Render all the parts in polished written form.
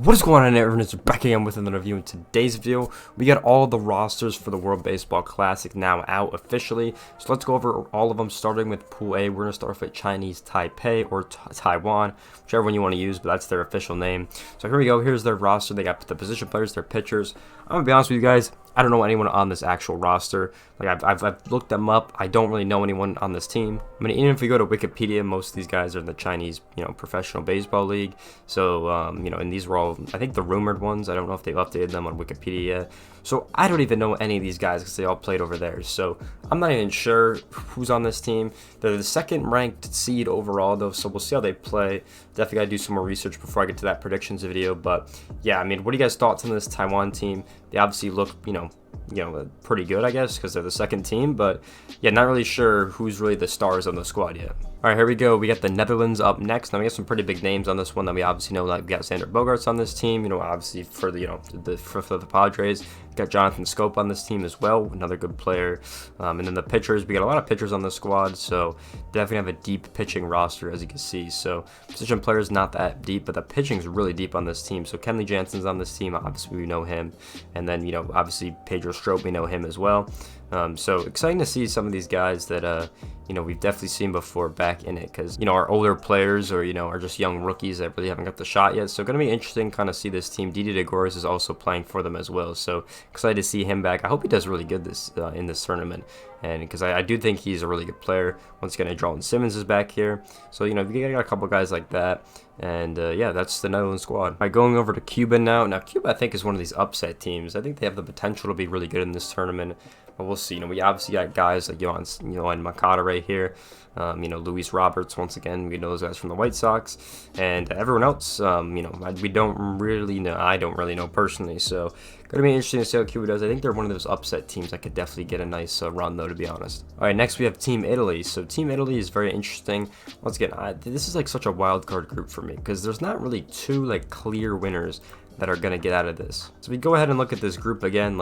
What is going on, everyone? It's back again with another review. In today's video, we got all the rosters for the World Baseball Classic now out officially. So let's go over all of them, starting with Pool A. We're going to start off with Chinese Taipei or Taiwan, whichever one you want to use, but that's their official name. So here we go. Here's their roster. They got the position players, their pitchers. I'm going to be honest with you guys. I don't know anyone on this actual roster. Like I've looked them up. I don't really know anyone on this team. I mean, even if we go to Wikipedia, most of these guys are in the Chinese, professional baseball league. So, and these were all, I think, the rumored ones. I don't know if they've updated them on Wikipedia yet. So I don't even know any of these guys because they all played over there. So I'm not even sure who's on this team. They're the second ranked seed overall, though. So we'll see how they play. Definitely got to do some more research before I get to that predictions video. But yeah, I mean, what are you guys' thoughts on this Taiwan team? They obviously look, pretty good, I guess, because they're the second team. But yeah, not really sure who's really the stars on the squad yet. All right, here we go. We got the Netherlands up next. Now we got some pretty big names on this one that we obviously know. Like we got Sander Bogarts on this team. Obviously for the for the Padres. We got Jonathan Scope on this team as well, another good player. And then the pitchers, we got a lot of pitchers on the squad, so definitely have a deep pitching roster, as you can see. So position players not that deep, but the pitching is really deep on this team. So Kenley Jansen's on this team. Obviously we know him, and then obviously Pedro Strop, we know him as well. So exciting to see some of these guys that we've definitely seen before back in it, because our older players or are just young rookies that really haven't got the shot yet. So going to be interesting kind of see this team. Didi DeGoris is also playing for them as well, so excited to see him back. I hope he does really good this in this tournament, and because I do think he's a really good player. Once again, Adrian Simmons is back here, so you got a couple guys like that. And yeah, that's the Netherlands squad. All right, going over to Cuba now. Now Cuba, I think, is one of these upset teams. I think they have the potential to be really good in this tournament, but we'll see. We obviously got guys like and Makata right here. Luis Roberts, once again, we know those guys from the White Sox, and everyone else, we don't really know. I don't really know personally, so gonna be interesting to see how Cuba does. I think they're one of those upset teams that could definitely get a nice run, though, to be honest. All right, next we have Team Italy. So Team Italy is very interesting. Once again, this is like such a wild card group for me because there's not really two clear winners that are gonna get out of this. So we go ahead and look at this group again.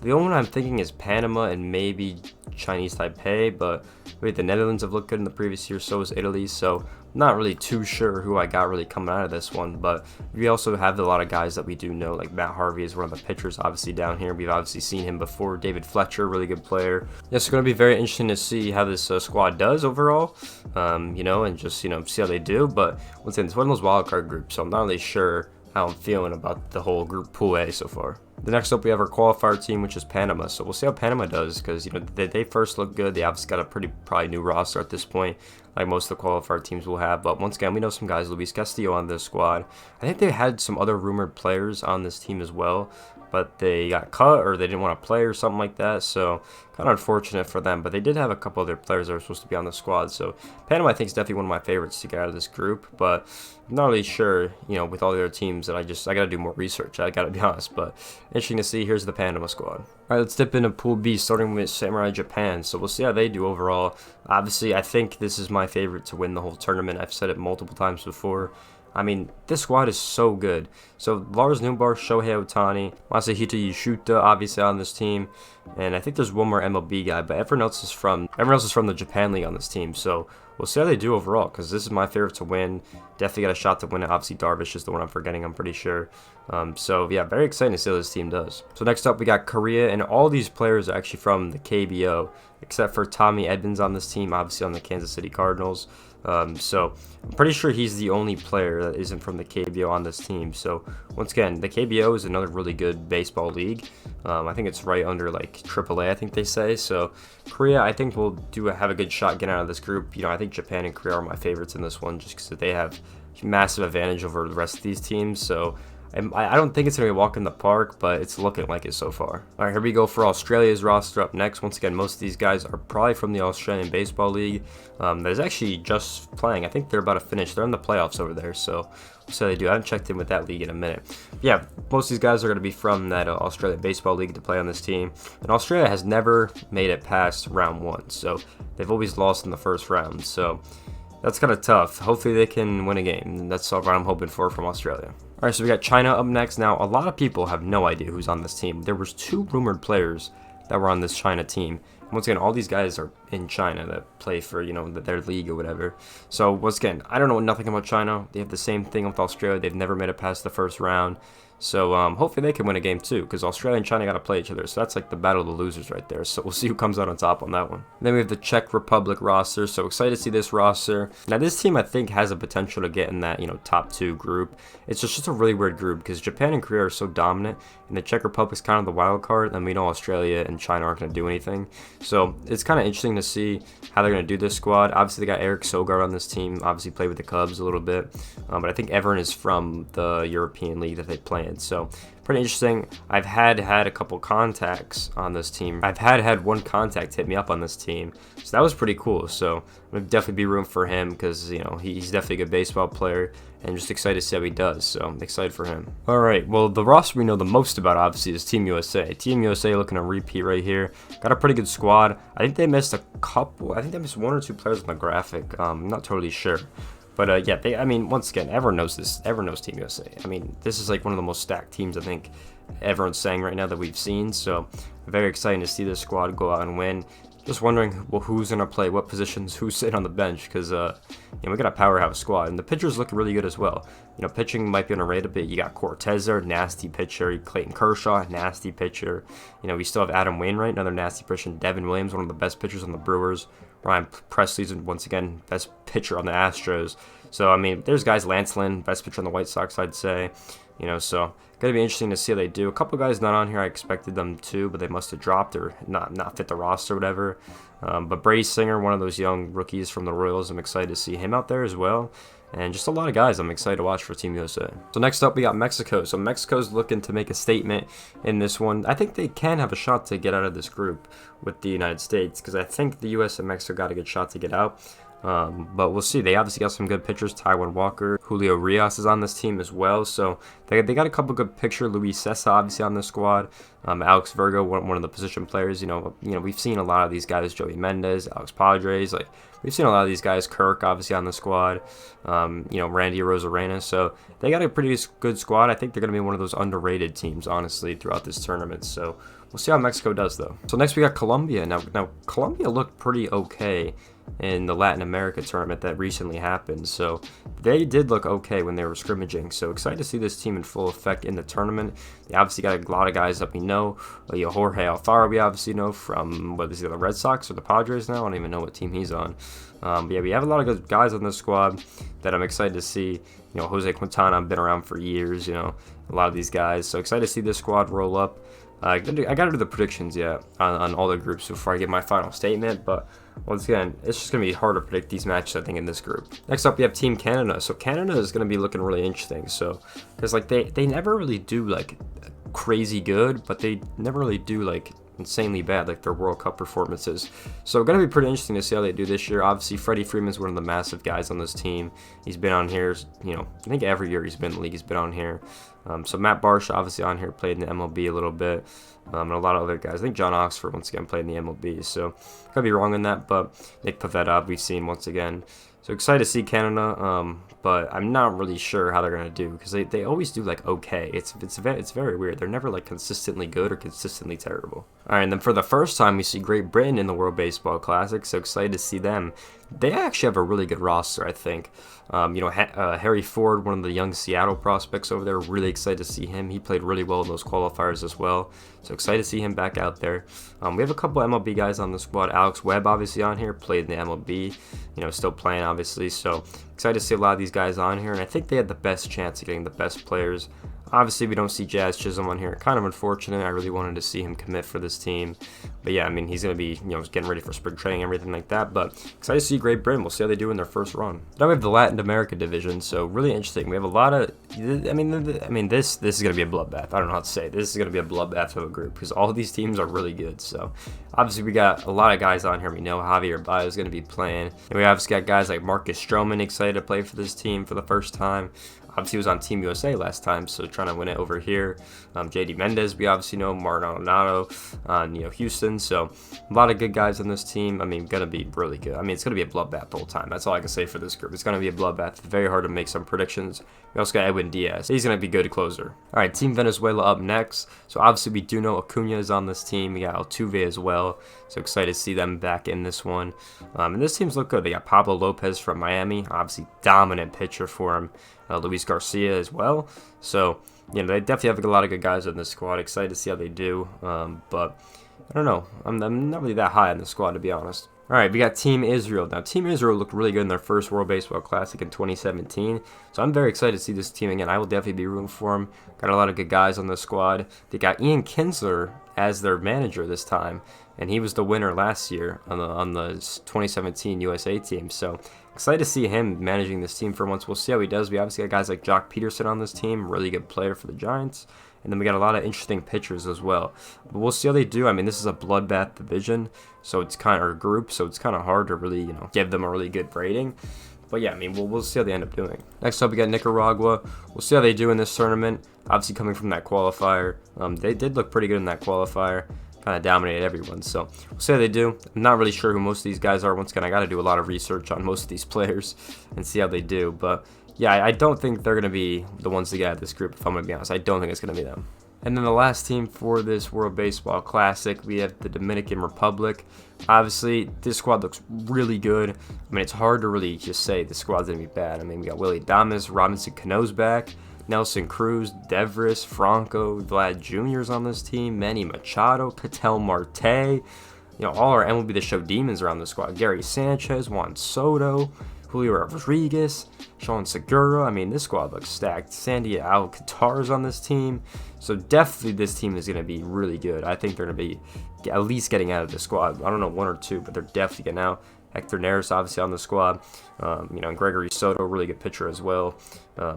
The only one I'm thinking is Panama and maybe Chinese Taipei, but the Netherlands have looked good in the previous year, so is Italy, so I'm not really too sure who I got really coming out of this one. But we also have a lot of guys that we do know, like Matt Harvey is one of the pitchers obviously down here. We've obviously seen him before. David Fletcher, really good player. Yeah, it's going to be very interesting to see how this squad does overall, and just, see how they do. But once again, it's one of those wild card groups, so I'm not really sure how I'm feeling about the whole group Pool A so far. The next up, we have our qualifier team, which is Panama. So we'll see how Panama does, because they first look good. They obviously got a probably new roster at this point, like most of the qualifier teams will have. But once again, we know some guys. Luis Castillo on this squad. I think they had some other rumored players on this team as well, but they got cut or they didn't want to play or something like that. So kind of unfortunate for them. But they did have a couple other players that were supposed to be on the squad. So Panama, I think, is definitely one of my favorites to get out of this group. But I'm not really sure, with all the other teams that I got to do more research. I got to be honest. But interesting to see. Here's the Panama squad. All right, let's dip into Pool B, starting with Samurai Japan. So we'll see how they do overall. Obviously, I think this is my favorite to win the whole tournament. I've said it multiple times before. I mean, this squad is so good. So Lars Nootbaar, Shohei Ohtani, Masahito Yoshida, obviously on this team, and I think there's one more MLB guy, but everyone else is from the Japan League on this team. So we'll see how they do overall, because this is my favorite to win. Definitely got a shot to win it. Obviously, Darvish is the one I'm forgetting, I'm pretty sure. So yeah, very exciting to see how this team does. So next up, we got Korea, and all these players are actually from the KBO, except for Tommy Edmonds on this team, obviously on the Kansas City Cardinals. So I'm pretty sure he's the only player that isn't from the KBO on this team. So once again, the KBO is another really good baseball league. I think it's right under AAA, I think they say. So Korea, I think will have a good shot getting out of this group. I think Japan and Korea are my favorites in this one, just because they have massive advantage over the rest of these teams. So I don't think it's going to be a walk in the park, but it's looking like it so far. All right, here we go for Australia's roster up next. Once again, most of these guys are probably from the Australian Baseball League. That is actually just playing. I think they're about to finish. They're in the playoffs over there, so they do. I haven't checked in with that league in a minute. Yeah, most of these guys are going to be from that Australian Baseball League to play on this team. And Australia has never made it past round one, so they've always lost in the first round. So that's kind of tough. Hopefully they can win a game, and that's what I'm hoping for from Australia. All right, so we got China up next. Now, a lot of people have no idea who's on this team. There was two rumored players that were on this China team, Once again, all these guys are in China that play for, their league or whatever. So once again, I don't know nothing about China. They have the same thing with Australia. They've never made it past the first round. So hopefully they can win a game too, because Australia and China got to play each other. So that's like the battle of the losers right there. So we'll see who comes out on top on that one. And then we have the Czech Republic roster. So excited to see this roster. Now this team I think has a potential to get in that top 2 group. It's just a really weird group because Japan and Korea are so dominant, and the Czech Republic's kind of the wild card. And we know Australia and China aren't going to do anything. So it's kind of interesting to see how they're going to do this squad. Obviously they got Eric Sogard on this team. Obviously played with the Cubs a little bit, but I think everyone is from the European league that they play in. So pretty interesting. I've had a couple contacts on this team. I've had one contact hit me up on this team, so that was pretty cool. So I'm gonna definitely be rooting for him because he's definitely a good baseball player, and just excited to see how he does. So I'm excited for him. All right, well the roster we know the most about obviously is Team USA. Team USA looking to repeat right here. Got a pretty good squad. I think they missed a couple. I think they missed 1 or 2 players on the graphic. I'm not totally sure. But yeah, once again, everyone knows this. Everyone knows Team USA. This is like one of the most stacked teams I think everyone's saying right now that we've seen. So very exciting to see this squad go out and win. Just wondering, who's gonna play, what positions, who's sitting on the bench, because we got a powerhouse squad, and the pitchers look really good as well. Pitching might be underrated a bit. You got Cortez there, nasty pitcher. Clayton Kershaw, nasty pitcher. We still have Adam Wainwright, another nasty pitcher. Devin Williams, one of the best pitchers on the Brewers. Ryan Presley's once again best pitcher on the Astros. So there's guys. Lance Lynn, best pitcher on the White Sox, I'd say. So gonna be interesting to see how they do. A couple guys not on here. I expected them to, but they must have dropped or not fit the roster or whatever. But Brady Singer, one of those young rookies from the Royals, I'm excited to see him out there as well. And just a lot of guys I'm excited to watch for Team USA. So next up we got Mexico. So Mexico's looking to make a statement in this one. I think they can have a shot to get out of this group with the United States, because I think the US and Mexico got a good shot to get out. But we'll see. They obviously got some good pitchers. Taiwan Walker, Julio Rios is on this team as well. So they got a couple good pitchers. Luis Cessa obviously on the squad. Alex Virgo, one of the position players. We've seen a lot of these guys. Joey Mendez, Alex Padres. We've seen a lot of these guys. Kirk obviously on the squad. Randy Rosarena. So they got a pretty good squad. I think they're going to be one of those underrated teams, honestly, throughout this tournament. So we'll see how Mexico does, though. So next we got Colombia. Now Colombia looked pretty okay in the Latin America tournament that recently happened. So they did look okay when they were scrimmaging. So excited to see this team in full effect in the tournament. They obviously got a lot of guys that we know. Jorge Alfaro we obviously know from, what is he, the Red Sox or the Padres now? I don't even know what team he's on. But yeah, we have a lot of good guys on this squad that I'm excited to see. Jose Quintana, been around for years, a lot of these guys. So excited to see this squad roll up. I got to do the predictions yet on all the groups before I give my final statement, but once again, it's just going to be hard to predict these matches, I think, in this group. Next up, we have Team Canada. So Canada is going to be looking really interesting. So, because they never really do crazy good, but they never really do insanely bad like their World Cup performances. So going to be pretty interesting to see how they do this year. Obviously, Freddie Freeman's one of the massive guys on this team. He's been on here, I think every year he's been in the league, he's been on here. So Matt Barsh obviously on here, played in the MLB a little bit. And a lot of other guys. I think John Oxford once again played in the MLB. So could be wrong on that, but Nick Pivetta we've seen once again. So excited to see Canada, but I'm not really sure how they're gonna do because they always do okay. It's very weird. They're never consistently good or consistently terrible. All right, and then for the first time we see Great Britain in the World Baseball Classic. So excited to see them. They actually have a really good roster, I think. Harry Ford, one of the young Seattle prospects over there, really excited to see him. He played really well in those qualifiers as well. So excited to see him back out there. We have a couple MLB guys on the squad. Alex Webb obviously on here, played in the MLB, still playing obviously. So excited to see a lot of these guys on here, and I think they had the best chance of getting the best players. Obviously, we don't see Jazz Chisholm on here. Kind of unfortunate. I really wanted to see him commit for this team. But yeah, he's going to be, getting ready for spring training and everything like that. But excited to see Great Britain. We'll see how they do in their first run. Now we have the Latin America division. So really interesting. We have a lot of, this is going to be a bloodbath. I don't know how to say it. This is going to be a bloodbath of a group because all of these teams are really good. So obviously, we got a lot of guys on here. We know Javier Baez is going to be playing. And we obviously got guys like Marcus Stroman excited to play for this team for the first time. Obviously, he was on Team USA last time, so trying to win it over here. JD Mendez, we obviously know. Maldonado on Houston. So a lot of good guys on this team. I mean, gonna be really good. I mean, it's gonna be a bloodbath the whole time. That's all I can say for this group. It's gonna be a bloodbath. Very hard to make some predictions. We also got Edwin Diaz. He's gonna be good closer. All right, Team Venezuela up next. So obviously we do know Acuna is on this team. We got Altuve as well. So excited to see them back in this one. And this team's look good. They got Pablo Lopez from Miami. Obviously dominant pitcher for him. Luis Garcia as well. So they definitely have a lot of good guys in this squad. Excited to see how they do. But I don't know. I'm not really that high on the squad, to be honest. All right, we got Team Israel. Now, Team Israel looked really good in their first World Baseball Classic in 2017. So I'm very excited to see this team again. I will definitely be rooting for them. Got a lot of good guys on the squad. They got Ian Kinsler as their manager this time, and he was the winner last year on the 2017 USA team. So excited to see him managing this team for once. We'll see how he does. We obviously got guys like Jock Peterson on this team, really good player for the Giants. And then we got a lot of interesting pitchers as well. But we'll see how they do. I mean, this is a bloodbath division, so it's kind of a group, so it's kind of hard to really, give them a really good rating. But yeah, I mean, we'll see how they end up doing. Next up, we got Nicaragua. We'll see how they do in this tournament. Obviously, coming from that qualifier, they did look pretty good in that qualifier. Kind of dominated everyone, so we'll see how they do. I'm not really sure who most of these guys are. Once again, I got to do a lot of research on most of these players and see how they do. But yeah, I don't think they're going to be the ones to get out of this group, if I'm going to be honest. I don't think it's going to be them. And then the last team for this World Baseball Classic, we have the Dominican Republic. Obviously, this squad looks really good. I mean, it's hard to really just say the squad's going to be bad. I mean, we got Willie Adames, Robinson Cano's back, Nelson Cruz, Devers, Franco, Vlad Jr.'s on this team, Manny Machado, Ketel Marte. All our MLB The Show demons are on the squad. Gary Sanchez, Juan Soto, Julio Rodriguez, Sean Segura. I mean, this squad looks stacked. Sandy Alcantara's on this team. So definitely this team is going to be really good. I think they're going to be at least getting out of the squad. I don't know, one or two, but they're definitely getting out. Hector Neris obviously on the squad. And Gregory Soto, really good pitcher as well.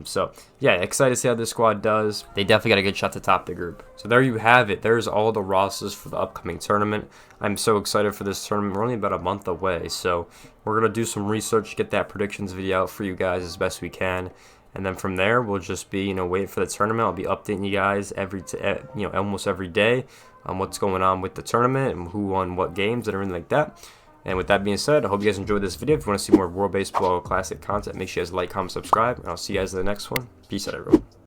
So yeah, excited to see how this squad does. They definitely got a good shot to top the group. So there you have it. There's all the rosters for the upcoming tournament. I'm so excited for this tournament. We're only about a month away, so we're gonna do some research, get that predictions video out for you guys as best we can. And then from there, we'll just be, wait for the tournament. I'll be updating you guys almost every day on what's going on with the tournament and who won what games and everything like that. And with that being said, I hope you guys enjoyed this video. If you want to see more World Baseball Classic content, make sure you guys like, comment, subscribe, and I'll see you guys in the next one. Peace out, everyone.